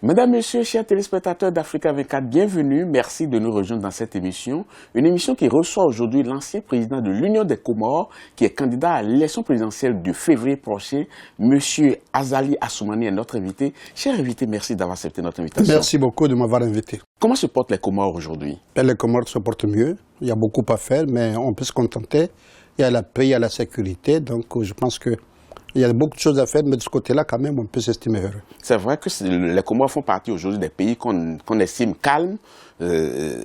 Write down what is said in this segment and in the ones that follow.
Mesdames, Messieurs, chers téléspectateurs d'Africa 24, bienvenue. Merci de nous rejoindre dans cette émission. Une émission qui reçoit aujourd'hui l'ancien président de l'Union des Comores, qui est candidat à l'élection présidentielle de février prochain. Monsieur Azali Assoumani est notre invité. Cher invité, merci d'avoir accepté notre invitation. Merci beaucoup de m'avoir invité. Comment se portent les Comores aujourd'hui? Les Comores se portent mieux. Il y a beaucoup à faire, mais on peut se contenter. Il y a la paix, il y a la sécurité. Donc je pense que il y a beaucoup de choses à faire, mais de ce côté-là, quand même, on peut s'estimer heureux. C'est vrai que les Comores font partie aujourd'hui des pays qu'on estime calmes,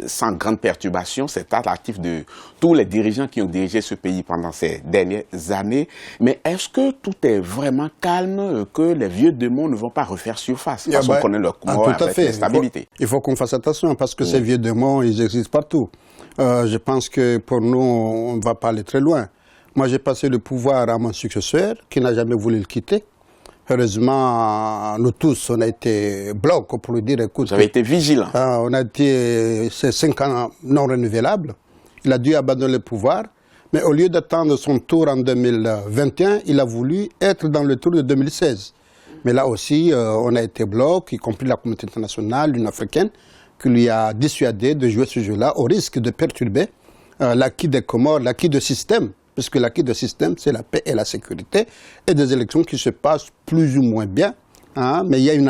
sans grande perturbation. C'est l'actif de tous les dirigeants qui ont dirigé ce pays pendant ces dernières années. Mais est-ce que tout est vraiment calme, que les vieux démons ne vont pas refaire surface? Parce qu'on connaît le Comores avec l'instabilité. Il faut qu'on fasse attention, parce que ces vieux démons, ils existent partout. Je pense que pour nous, on ne va pas aller très loin. Moi, j'ai passé le pouvoir à mon successeur, qui n'a jamais voulu le quitter. Heureusement, nous tous, on a été blocs pour lui dire, écoute... Vous avez été vigilants. On a été ces 5 ans non renouvelables. Il a dû abandonner le pouvoir. Mais au lieu d'attendre son tour en 2021, il a voulu être dans le tour de 2016. Mais là aussi, on a été blocs, y compris la communauté internationale, l'Union africaine, qui lui a dissuadé de jouer ce jeu-là, au risque de perturber l'acquis des Comores, l'acquis de système. Puisque l'acquis de système, c'est la paix et la sécurité, et des élections qui se passent plus ou moins bien, hein, mais il y a une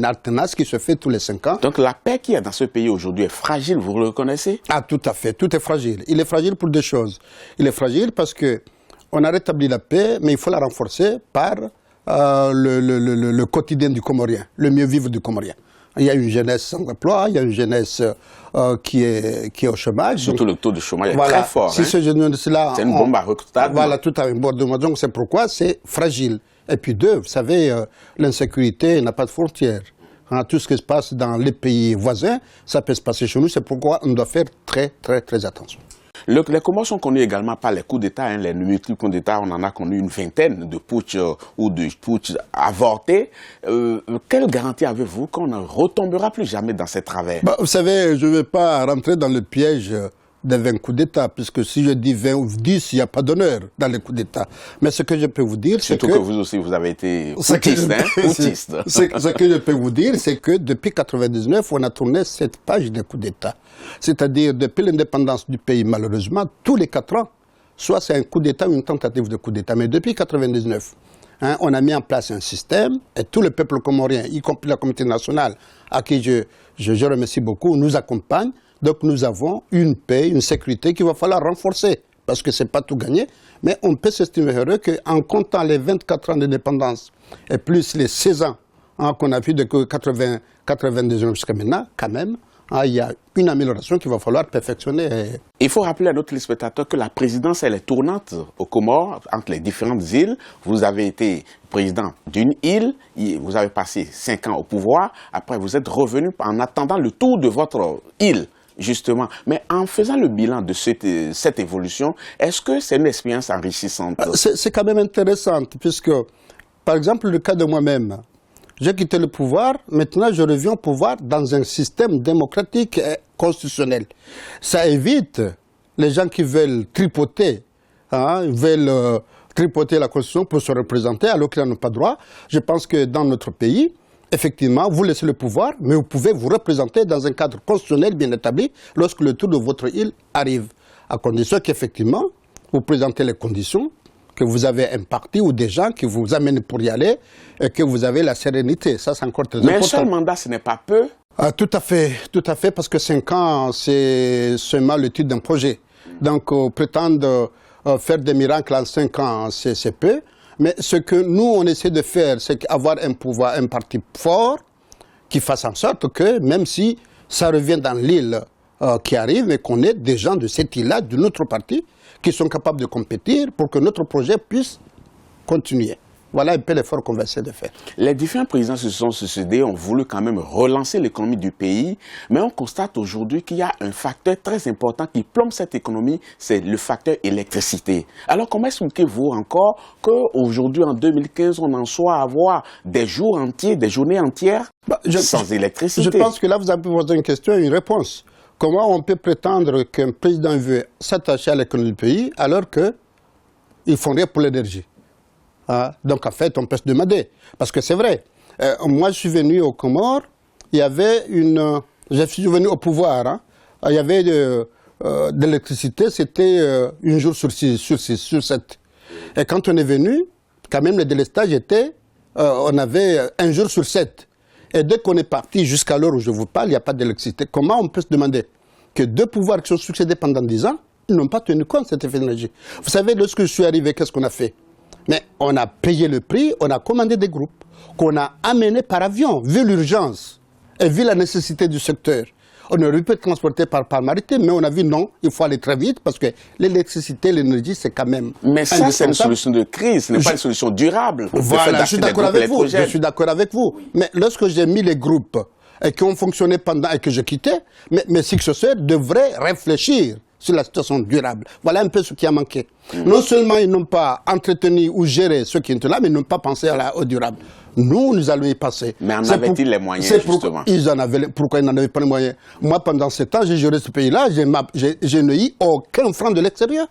alternance qui se fait tous les 5 ans. Donc la paix qu'il y a dans ce pays aujourd'hui est fragile, vous le reconnaissez? Ah, tout à fait, tout est fragile. Il est fragile pour deux choses. Il est fragile parce qu'on a rétabli la paix, mais il faut la renforcer par le quotidien du Comorien, le mieux vivre du Comorien. Il y a une jeunesse sans emploi, il y a une jeunesse qui est au chômage. Surtout le taux de chômage est très fort. Si ce jeunesse-là, c'est une bombe à retardement. Voilà, tout à fait. Donc c'est pourquoi c'est fragile. Et puis deux, vous savez, l'insécurité n'a pas de frontières. Hein, tout ce qui se passe dans les pays voisins, ça peut se passer chez nous. C'est pourquoi on doit faire très, très, très attention. Les Comores sont connus également par les coups d'État, les multiples coups d'État. On en a connu une vingtaine de putsch ou de putsch avortés. Quelle garantie avez-vous qu'on ne retombera plus jamais dans ces travers? Vous savez, je ne vais pas rentrer dans le piège des 20 coups d'État, puisque si je dis 20 ou 10, il n'y a pas d'honneur dans les coups d'État. Mais ce que je peux vous dire, c'est que... Surtout que vous aussi, vous avez été outiste, Ce que je peux vous dire, c'est que depuis 1999, on a tourné cette page des coups d'État. C'est-à-dire, depuis l'indépendance du pays, malheureusement, tous les 4 ans, soit c'est un coup d'État ou une tentative de coup d'État. Mais depuis 1999, on a mis en place un système, et tout le peuple comorien, y compris la communauté nationale, à qui je remercie beaucoup, nous accompagne. Donc nous avons une paix, une sécurité qu'il va falloir renforcer, parce que ce n'est pas tout gagné, mais on peut s'estimer heureux qu'en comptant les 24 ans d'indépendance et plus les 16 ans qu'on a vu de 92 ans jusqu'à maintenant, quand même, il y a une amélioration qu'il va falloir perfectionner. Il faut rappeler à nos téléspectateurs que la présidence, elle est tournante aux Comores, entre les différentes îles. Vous avez été président d'une île, vous avez passé 5 ans au pouvoir, après vous êtes revenu en attendant le tour de votre île. Justement, mais en faisant le bilan de cette évolution, est-ce que c'est une expérience enrichissante? C'est quand même intéressant, puisque, par exemple, le cas de moi-même, j'ai quitté le pouvoir, maintenant je reviens au pouvoir dans un système démocratique et constitutionnel. Ça évite les gens qui veulent tripoter, tripoter la Constitution pour se représenter alors qu'ils n'en ont pas droit. Je pense que dans notre pays, effectivement, vous laissez le pouvoir, mais vous pouvez vous représenter dans un cadre constitutionnel bien établi lorsque le tour de votre île arrive. À condition qu'effectivement, vous présentez les conditions, que vous avez un parti ou des gens qui vous amènent pour y aller et que vous avez la sérénité. Ça, c'est encore très important. Mais un seul mandat, ce n'est pas peu? Tout à fait, parce que 5 ans, c'est seulement le titre d'un projet. Donc, prétendre faire des miracles en 5 ans, c'est peu. Mais ce que nous, on essaie de faire, c'est avoir un pouvoir, un parti fort, qui fasse en sorte que, même si ça revient dans l'île qui arrive, mais qu'on ait des gens de cette île-là, de notre parti, qui sont capables de compétir pour que notre projet puisse continuer. Voilà un peu l'effort qu'on va essayer de faire. Les différents présidents se sont succédés, ont voulu quand même relancer l'économie du pays, mais on constate aujourd'hui qu'il y a un facteur très important qui plombe cette économie, c'est le facteur électricité. Alors comment expliquez-vous encore qu'aujourd'hui, en 2015, on en soit à avoir des jours entiers, des journées entières sans électricité? Je pense que là, vous avez posé une question et une réponse. Comment on peut prétendre qu'un président veut s'attacher à l'économie du pays alors qu'ils ne font rien pour l'énergie? Donc en fait, on peut se demander. Parce que c'est vrai, moi je suis venu aux Comores il y avait je suis venu au pouvoir, hein, il y avait de l'électricité, c'était un jour sur 7. Et quand on est venu, quand même le délestage était, on avait un jour sur 7. Et dès qu'on est parti jusqu'à l'heure où je vous parle, il n'y a pas d'électricité. Comment on peut se demander que deux pouvoirs qui sont succédés pendant 10 ans, ils n'ont pas tenu compte de cet effet d'énergie? Vous savez, lorsque je suis arrivé, qu'est-ce qu'on a fait? Mais on a payé le prix, on a commandé des groupes, qu'on a amenés par avion, vu l'urgence et vu la nécessité du secteur. On aurait pu être transporté par maritime, mais on a vu non, il faut aller très vite parce que l'électricité, l'énergie, c'est quand même. Mais ça, c'est une solution de crise, ce n'est pas une solution durable. Voilà, je suis d'accord avec vous. Je suis d'accord avec vous. Mais lorsque j'ai mis les groupes et qui ont fonctionné pendant et que je quittais, mes successeurs devraient réfléchir sur la situation durable. Voilà un peu ce qui a manqué. Non seulement ils n'ont pas entretenu ou géré ceux qui étaient là, mais ils n'ont pas pensé au durable. Nous allons y passer. Mais en avaient-ils les moyens, justement? Pourquoi ils n'en avaient pas les moyens? Moi, pendant 7 ans, j'ai géré ce pays-là, je n'ai eu aucun franc de l'extérieur.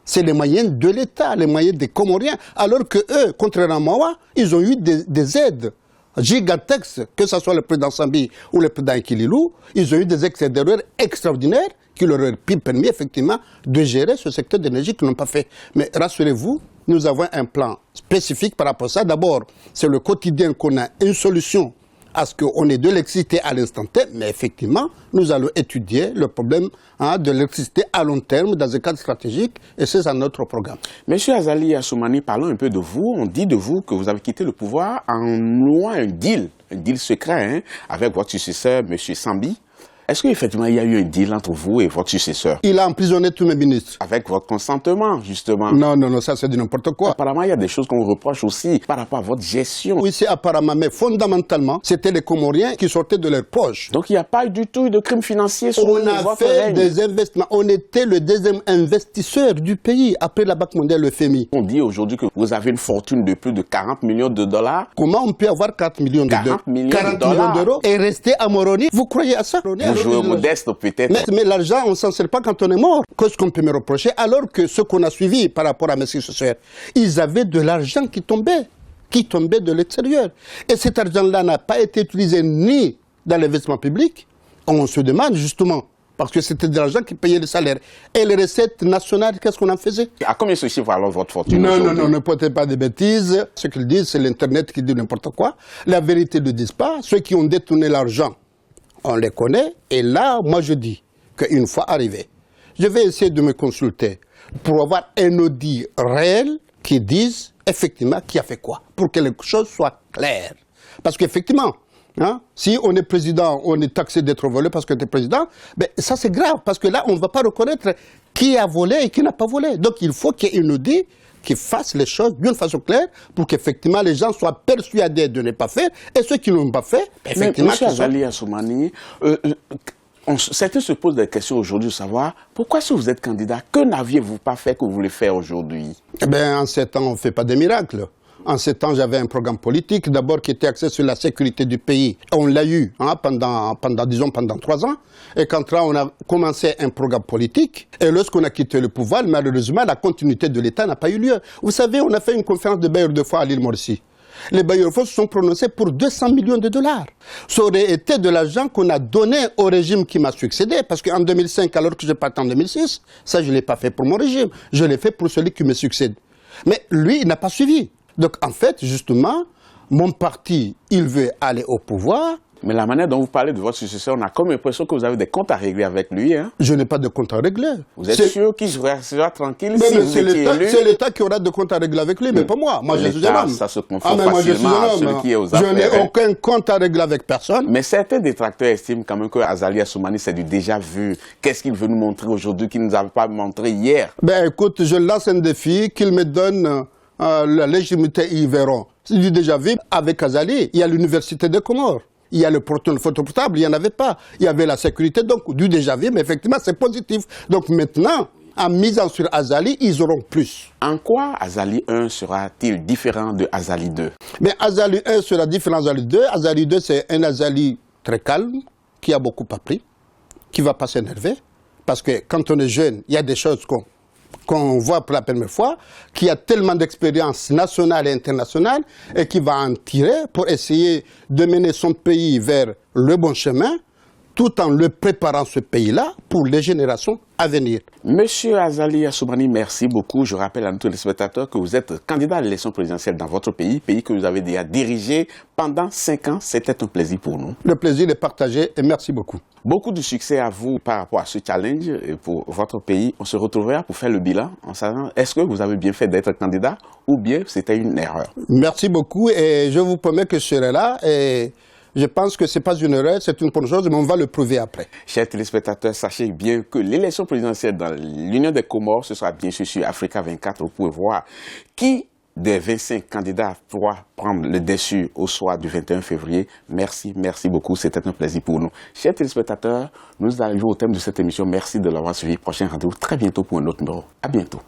C'est les moyens de l'État, les moyens des Comoriens. Alors que eux, contrairement à moi, ils ont eu des aides gigantesques, que ce soit le président Sambi ou le président Ikililou, ils ont eu des extérieurs extraordinaires qui leur auraient permis effectivement de gérer ce secteur d'énergie qu'ils n'ont pas fait. Mais rassurez-vous, nous avons un plan spécifique par rapport à ça. D'abord, c'est le quotidien qu'on a une solution à ce qu'on ait de l'électricité à l'instant T, mais effectivement, nous allons étudier le problème de l'électricité à long terme dans un cadre stratégique, et c'est ça notre programme. Monsieur Azali Assoumani, parlons un peu de vous. On dit de vous que vous avez quitté le pouvoir en nouant un deal secret, hein, avec votre successeur, monsieur Sambi. Est-ce qu'effectivement, il y a eu un deal entre vous et votre successeur? Il a emprisonné tous mes ministres. Avec votre consentement, justement. Non, ça c'est du n'importe quoi. Apparemment, il y a des choses qu'on vous reproche aussi par rapport à votre gestion. Oui, c'est apparemment, mais fondamentalement, c'était les Comoriens qui sortaient de leur poche. Donc, il n'y a pas du tout de crime financier sur votre règne. On a fait des investissements. On était le deuxième investisseur du pays après la Banque mondiale, le FMI. On dit aujourd'hui que vous avez une fortune de plus de 40 millions de dollars. Comment on peut avoir 40 millions d'euros et rester à Moroni? Vous croyez à ça? Vous jouez modeste peut-être. Mais l'argent, on ne s'en sert pas quand on est mort. Qu'est-ce qu'on peut me reprocher? Alors que ce qu'on a suivi par rapport à mes successeurs, ils avaient de l'argent qui tombait de l'extérieur. Et cet argent-là n'a pas été utilisé ni dans l'investissement public. On se demande justement, parce que c'était de l'argent qui payait les salaires. Et les recettes nationales, qu'est-ce qu'on en faisait? À combien se chiffre alors votre fortune? Non, ne portez pas de bêtises. Ce qu'ils disent, c'est l'Internet qui dit n'importe quoi. La vérité ne dit pas. Ceux qui ont détourné l'argent, on les connaît, et là, moi je dis qu'une fois arrivé, je vais essayer de me consulter pour avoir un audit réel qui dise effectivement qui a fait quoi, pour que les choses soient claires. Parce qu'effectivement, si on est président, on est taxé d'être volé parce que tu es président, ben, ça c'est grave, parce que là, on ne va pas reconnaître qui a volé et qui n'a pas volé. Donc il faut qu'il y ait un audit qui fasse les choses d'une façon claire pour qu'effectivement les gens soient persuadés de ne pas faire, et ceux qui n'ont pas fait, effectivement... Mais M. Azali Assoumani, certains se posent des questions aujourd'hui de savoir pourquoi si vous êtes candidat, que n'aviez-vous pas fait que vous voulez faire aujourd'hui? Eh bien, en 7 ans, on ne fait pas des miracles. En 7 ans, j'avais un programme politique, d'abord qui était axé sur la sécurité du pays. On l'a eu pendant 3 ans. Et quand là, on a commencé un programme politique, et lorsqu'on a quitté le pouvoir, malheureusement, la continuité de l'État n'a pas eu lieu. Vous savez, on a fait une conférence de bailleurs de fonds à l'île Mauricie. Les bailleurs de fonds se sont prononcés pour 200 millions de dollars. Ça aurait été de l'argent qu'on a donné au régime qui m'a succédé, parce qu'en 2005, alors que je partais en 2006, ça, je ne l'ai pas fait pour mon régime, je l'ai fait pour celui qui me succède. Mais lui, il n'a pas suivi. Donc, en fait, justement, mon parti, il veut aller au pouvoir. Mais la manière dont vous parlez de votre successeur, on a comme l'impression que vous avez des comptes à régler avec lui. Hein? Je n'ai pas de comptes à régler. Vous êtes sûr qu'il sera tranquille si vous étiez élu? C'est l'État qui aura des comptes à régler avec lui, mais pas moi. Moi, je suis un homme. Ça se confond facilement à celui qui est aux affaires. Je n'ai aucun compte à régler avec personne. Mais certains détracteurs estiment quand même que Azali Assoumani, c'est du déjà vu. Qu'est-ce qu'il veut nous montrer aujourd'hui qu'il ne nous avait pas montré hier? Ben écoute, je lance un défi, qu'il me donne... la légitimité, ils verront. C'est du déjà vu. Avec Azali, il y a l'université des Comores. Il y a le photo portable, il n'y en avait pas. Il y avait la sécurité, donc du déjà vu, mais effectivement, c'est positif. Donc maintenant, en misant sur Azali, ils auront plus. En quoi Azali 1 sera-t-il différent de Azali 2? Mais Azali 1 sera différent d'Azali 2. Azali 2, c'est un Azali très calme, qui a beaucoup appris, qui ne va pas s'énerver. Parce que quand on est jeune, il y a des choses qu'on qu'on voit pour la première fois, qui a tellement d'expérience nationale et internationale et qui va en tirer pour essayer de mener son pays vers le bon chemin, tout en le préparant ce pays-là pour les générations à venir. Monsieur Azali Assoumani, merci beaucoup. Je rappelle à nos téléspectateurs que vous êtes candidat à l'élection présidentielle dans votre pays, pays que vous avez déjà dirigé pendant 5 ans. C'était un plaisir pour nous. Le plaisir est partagé et merci beaucoup. Beaucoup de succès à vous par rapport à ce challenge et pour votre pays. On se retrouvera pour faire le bilan en sachant est-ce que vous avez bien fait d'être candidat ou bien c'était une erreur. Merci beaucoup et je vous promets que je serai là et je pense que ce n'est pas une erreur, c'est une bonne chose, mais on va le prouver après. Chers téléspectateurs, sachez bien que l'élection présidentielle dans l'Union des Comores, ce sera bien sûr sur Africa 24. Vous pouvez voir qui des 25 candidats pourra prendre le dessus au soir du 21 février. Merci, merci beaucoup. C'était un plaisir pour nous. Chers téléspectateurs, nous arrivons au thème de cette émission. Merci de l'avoir suivi. Prochain rendez-vous très bientôt pour un autre numéro. À bientôt.